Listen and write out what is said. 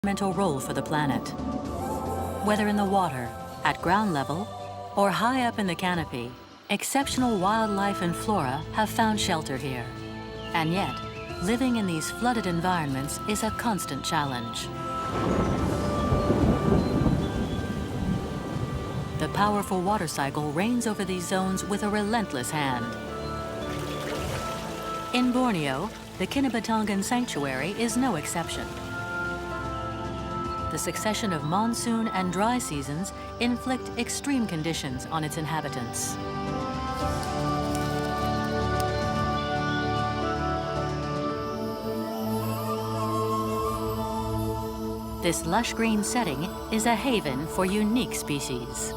environmental role for the planet. Whether in the water, at ground level, or high up in the canopy, exceptional wildlife and flora have found shelter here. And yet, living in these flooded environments is a constant challenge. The powerful water cycle reigns over these zones with a relentless hand. In Borneo, the Kinabatangan Sanctuary is no exception. The succession of monsoon and dry seasons inflict extreme conditions on its inhabitants. This lush green setting is a haven for unique species.